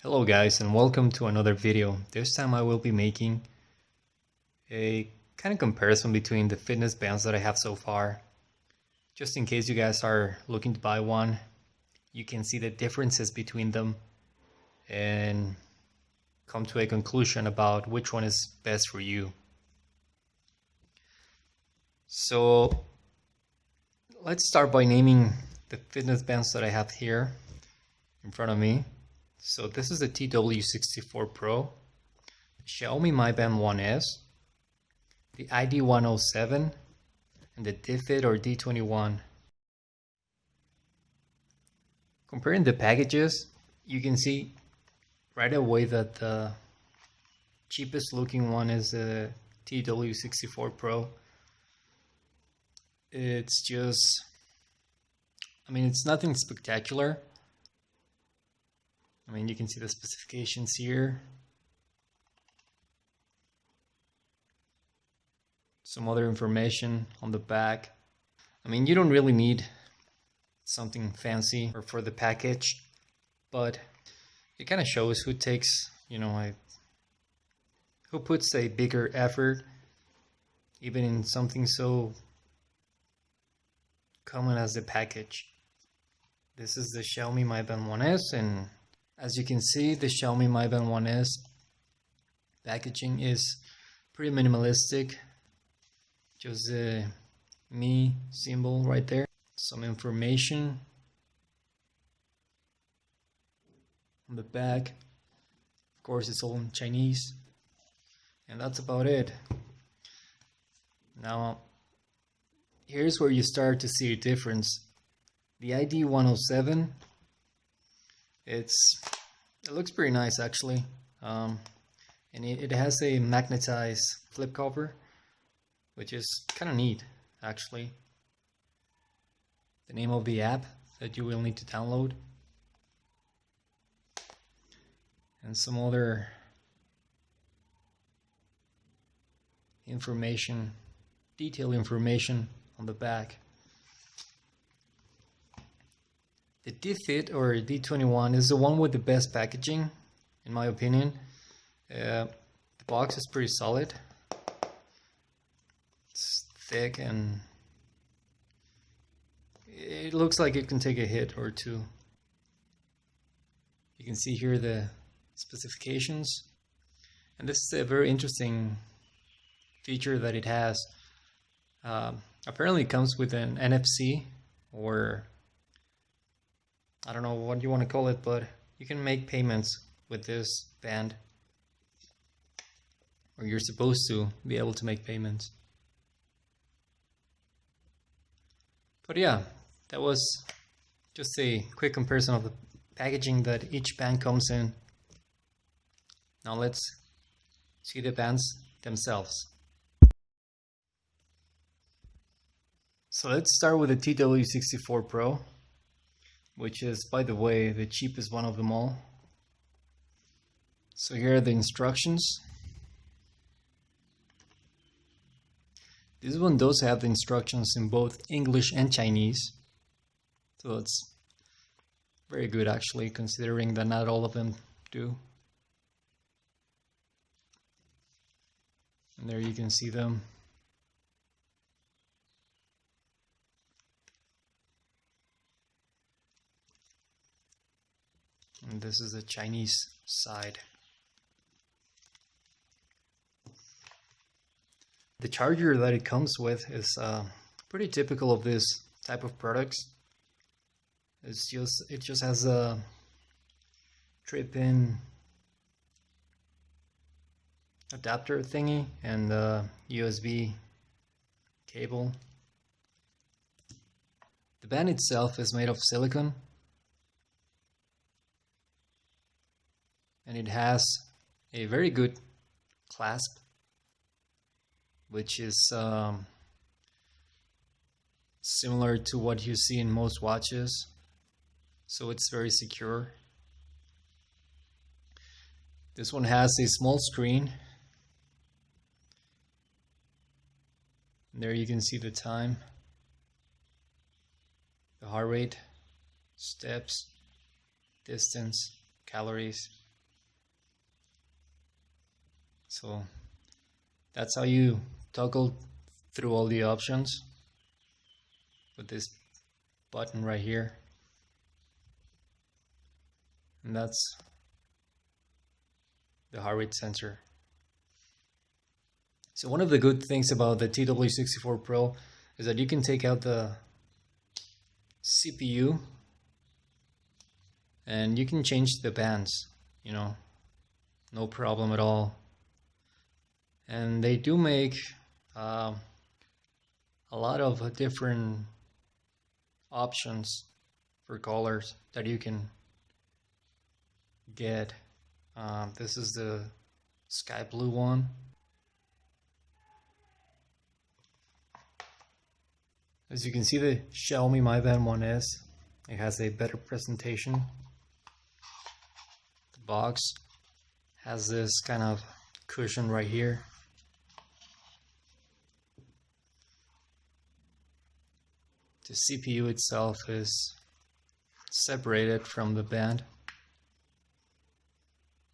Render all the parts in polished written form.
Hello guys, and welcome to another video. This time I will be making a kind of comparison between the fitness bands that I have so far. Just in case you guys are looking to buy one, you can see the differences between them and come to a conclusion about which one is best for you. So let's start by naming the fitness bands that I have here in front of me. So this is the TW64 Pro, the Xiaomi Mi Band 1S, the ID107, and the DFit or D21. Comparing the packages, you can see right away that the cheapest looking one is the TW64 Pro. It's just, it's nothing spectacular. You can see the specifications here. Some other information on the back. You don't really need something fancy or for the package, but it kind of shows who takes, who puts a bigger effort even in something so common as the package. This is the Xiaomi Mi Band 1S, and as you can see, the Xiaomi Mi Band 1S packaging is pretty minimalistic. Just the Mi symbol right there. Some information on the back. Of course, it's all in Chinese. And that's about it. Now, here's where you start to see a difference. The ID107, it looks pretty nice actually, and it has a magnetized flip cover, which is kind of neat actually. The name of the app that you will need to download, and some other information, detailed information on the back. The DFit or D21 is the one with the best packaging, in my opinion. The box is pretty solid. It's thick and it looks like it can take a hit or two. You can see here the specifications. And this is a very interesting feature that it has. Apparently it comes with an NFC, or I don't know what you want to call it, but you can make payments with this band, or you're supposed to be able to make payments. But yeah, that was just a quick comparison of the packaging that each band comes in. Now let's see the bands themselves. So let's start with the TW64 Pro, which is, by the way, the cheapest one of them all. So here are the instructions. This one does have the instructions in both English and Chinese. So it's very good actually, considering that not all of them do. And there you can see them. And this is the Chinese side. The charger that it comes with is pretty typical of this type of products. It just has a trip-in adapter thingy and a USB cable. The band itself is made of silicone. And it has a very good clasp, which is similar to what you see in most watches. So it's very secure. This one has a small screen. And there you can see the time, the heart rate, steps, distance, calories, So that's how you toggle through all the options with this button right here. And that's the heart rate sensor. So one of the good things about the TW64 Pro is that you can take out the CPU and you can change the bands, you know, no problem at all. And they do make a lot of different options for colors that you can get. This is the sky blue one. As you can see, the Xiaomi Mi Band 1S, it has a better presentation. The box has this kind of cushion right here. The CPU itself is separated from the band.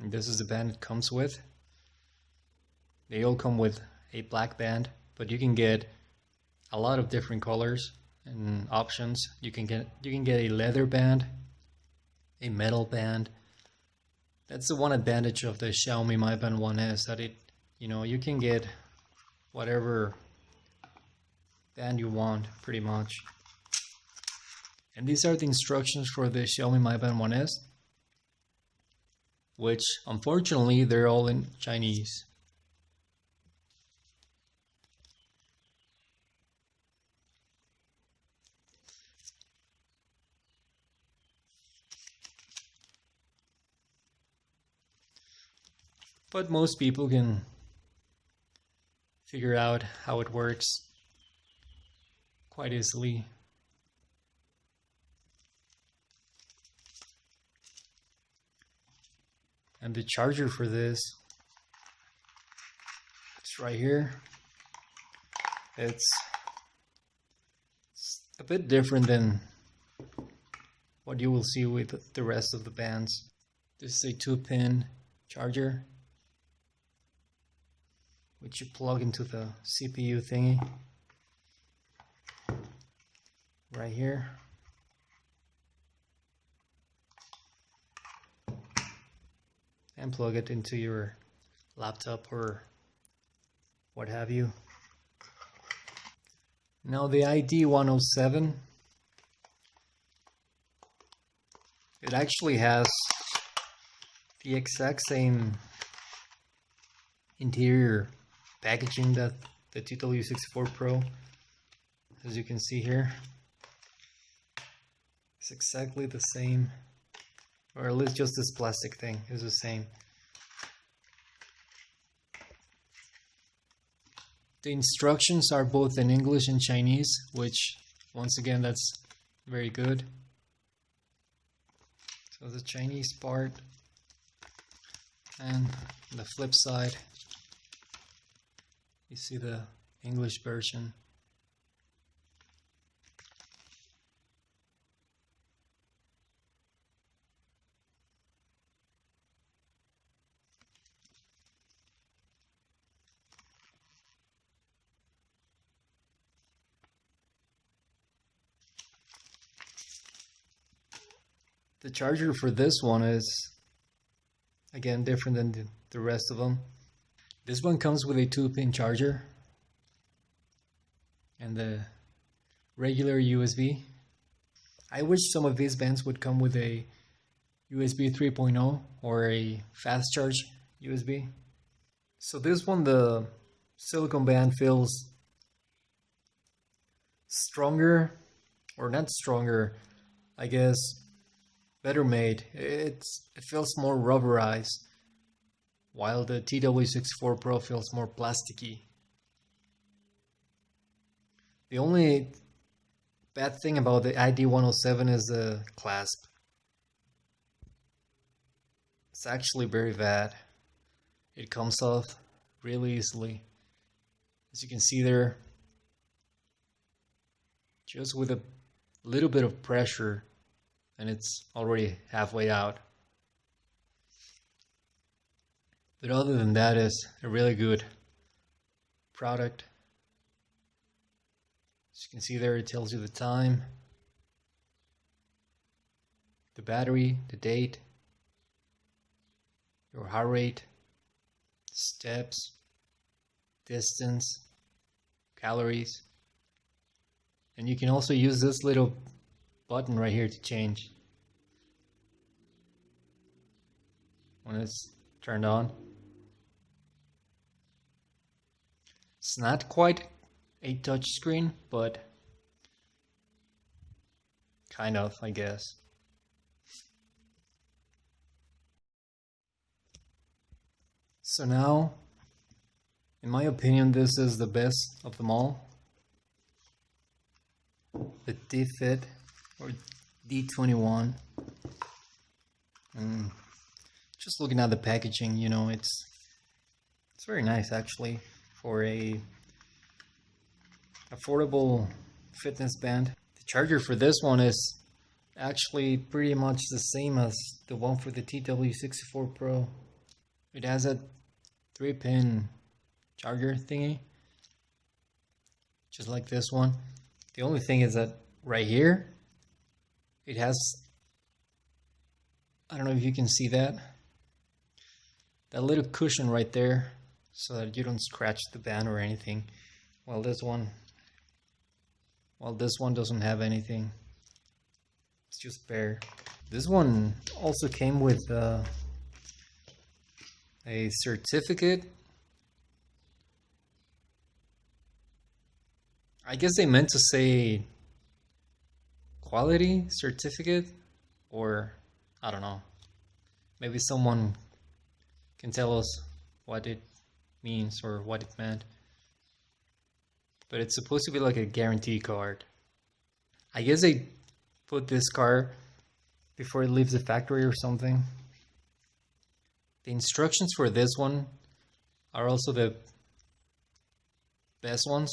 And this is the band it comes with. They all come with a black band, but you can get a lot of different colors and options. You can get a leather band, a metal band. That's the one advantage of the Xiaomi Mi Band 1S, that you can get whatever band you want pretty much. And these are the instructions for the Xiaomi Mi Band 1S, which unfortunately they're all in Chinese. But most people can figure out how it works quite easily. And the charger for this is right here. It's a bit different than what you will see with the rest of the bands. This is a 2-pin charger, which you plug into the CPU thingy right here. And plug it into your laptop or what have you. Now the ID107, it actually has the exact same interior packaging that the TW64 Pro, as you can see here. It's exactly the same, or at least just this plastic thing is the same. The instructions are both in English and Chinese, which once again, that's very good. So the Chinese part, and the flip side, you see the English version. The charger for this one is, again, different than the rest of them. This one comes with a 2-pin charger and the regular USB. I wish some of these bands would come with a USB 3.0 or a fast charge USB. So this one, the silicone band, feels stronger, or not stronger, I guess better made. It feels more rubberized, while the TW64 Pro feels more plasticky. The only bad thing about the ID107 is the clasp. It's actually very bad. It comes off really easily. As you can see there, just with a little bit of pressure, and it's already halfway out. But other than that, it's a really good product. As you can see there, it tells you the time, the battery, the date, your heart rate, steps, distance, calories. And you can also use this little button right here to change when it's turned on. It's not quite a touch screen, but kind of, I guess. So now, in my opinion, this is the best of them all. The DFit or D21. And just looking at the packaging, you know, it's very nice actually for a affordable fitness band. The charger for this one is actually pretty much the same as the one for the TW64 Pro. It has a 3-pin charger thingy, just like this one. The only thing is that right here, it has, I don't know if you can see that little cushion right there, so that you don't scratch the band or anything. While this one doesn't have anything. It's just bare. This one also came with a certificate. I guess they meant to say quality certificate, or I don't know. Maybe someone can tell us what it means or what it meant. But it's supposed to be like a guarantee card. I guess they put this card before it leaves the factory or something. The instructions for this one are also the best ones.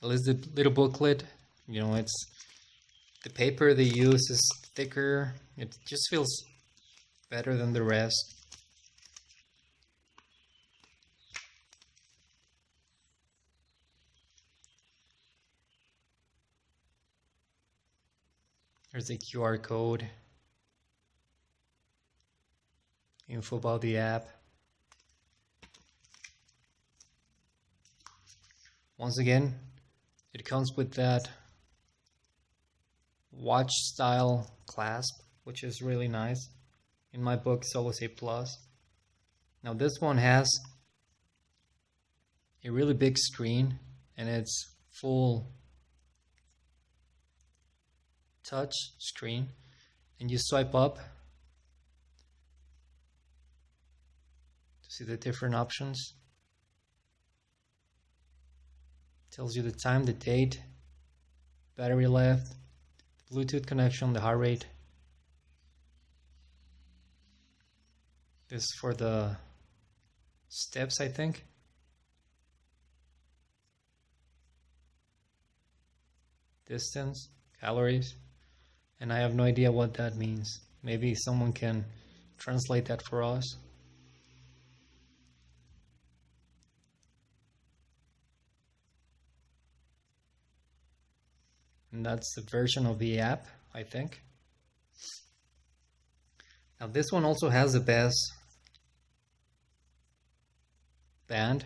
At least the little booklet, you know, it's the paper they use is thicker. It just feels better than the rest. There's a QR code, info about the app. Once again, it comes with that watch style clasp, which is really nice. In my book, it's always a plus. Now this one has a really big screen, and it's full touch screen, and you swipe up to see the different options. It tells you the time, the date, battery left, the Bluetooth connection, the heart rate. This is for the steps, I think. Distance, calories. And I have no idea what that means. Maybe someone can translate that for us. And that's the version of the app, I think. Now this one also has the best band.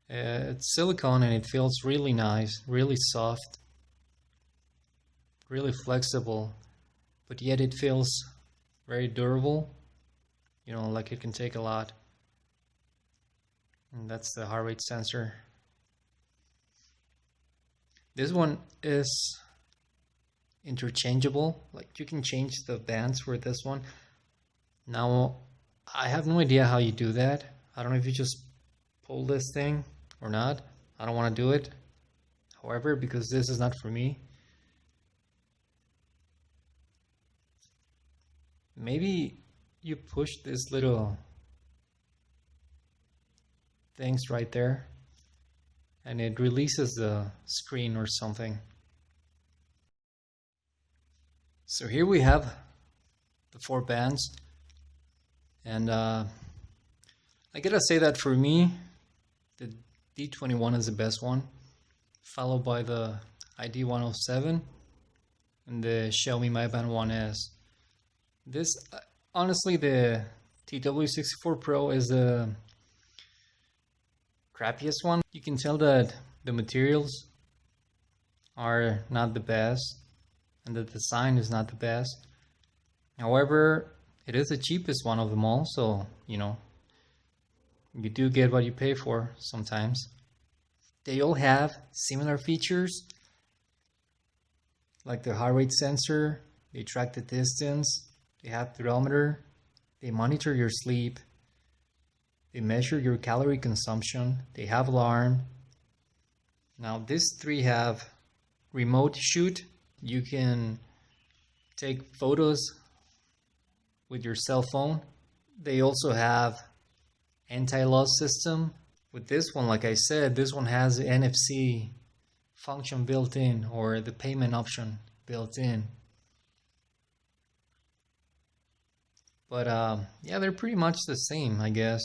It's silicone and it feels really nice, really soft, really flexible, but yet it feels very durable, you know, like it can take a lot. And that's the heart rate sensor. This one is interchangeable, like you can change the bands for this one. Now I have no idea how you do that. I don't know if you just pull this thing or not. I don't want to do it, however, because this is not for me. Maybe you push this little things right there and it releases the screen or something. So here we have the 4 bands, and I gotta say that for me, the D21 is the best one, followed by the ID107 and the Xiaomi Mi Band 1S. This, honestly, the TW64 Pro is the crappiest one. You can tell that the materials are not the best and the design is not the best. However, it is the cheapest one of them all, so you know, you do get what you pay for sometimes. They all have similar features, like the heart rate sensor, they track the distance, they have pedometer, they monitor your sleep, they measure your calorie consumption, they have alarm. Now these three have remote shoot. You can take photos with your cell phone. They also have anti-loss system. With this one, like I said, this one has the NFC function built in, or the payment option built in. But yeah, they're pretty much the same, I guess.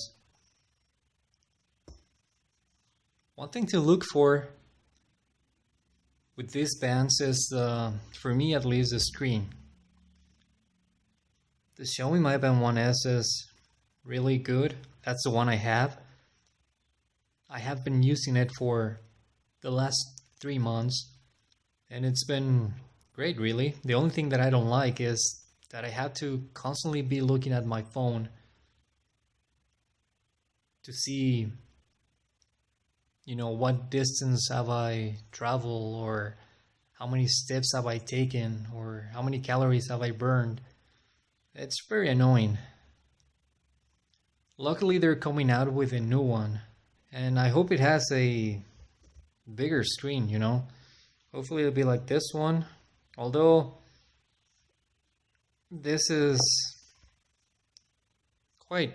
One thing to look for with these bands is, for me at least, the screen. The Xiaomi Mi Band 1S is really good. That's the one I have. I have been using it for the last 3 months and it's been great, really. The only thing that I don't like is that I have to constantly be looking at my phone to see, you know, what distance have I traveled, or how many steps have I taken, or how many calories have I burned. It's very annoying. Luckily, they're coming out with a new one, and I hope it has a bigger screen, you know. Hopefully it'll be like this one, although this is quite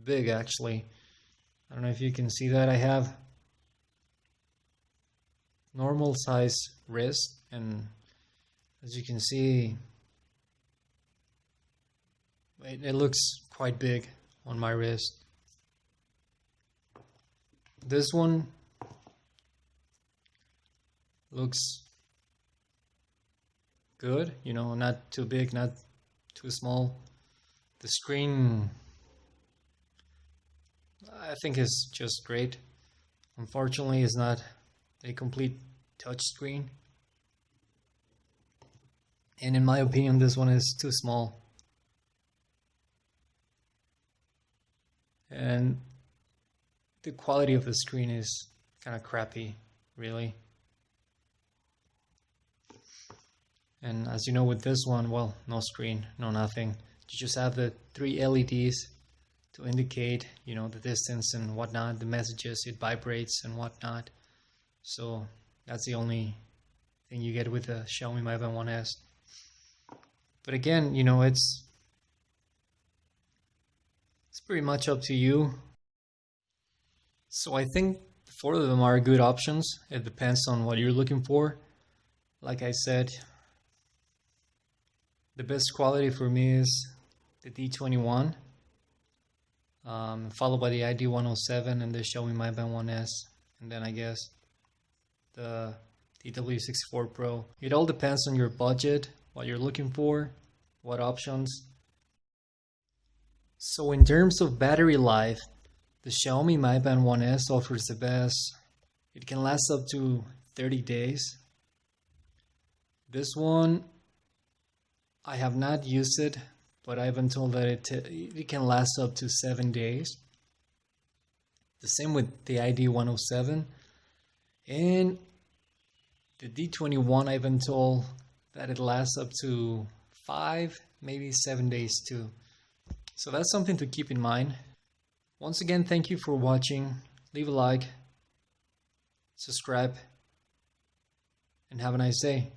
big actually. I don't know if you can see that. I have normal size wrist, and as you can see, it looks quite big on my wrist. This one looks good, you know, not too big, not too small. The screen, I think, is just great. Unfortunately, it's not a complete touch screen, and in my opinion, this one is too small. And the quality of the screen is kind of crappy, really. And as you know, with this one, well, no screen, no nothing. You just have the 3 LEDs to indicate, you know, the distance and whatnot, the messages, it vibrates and whatnot. So that's the only thing you get with the Xiaomi Mi Band 1S. But again, you know, it's pretty much up to you. So I think 4 of them are good options. It depends on what you're looking for. Like I said, the best quality for me is the D21, followed by the ID107 and the Xiaomi Mi Band 1S, and then I guess the TW64 Pro. It all depends on your budget, what you're looking for, what options. So in terms of battery life, the Xiaomi Mi Band 1S offers the best. It can last up to 30 days. This one, I have not used it, but I've been told that it can last up to 7 days. The same with the ID107. And the D21, I've been told that it lasts up to 5, maybe 7 days too. So that's something to keep in mind. Once again, thank you for watching. Leave a like, subscribe, and have a nice day.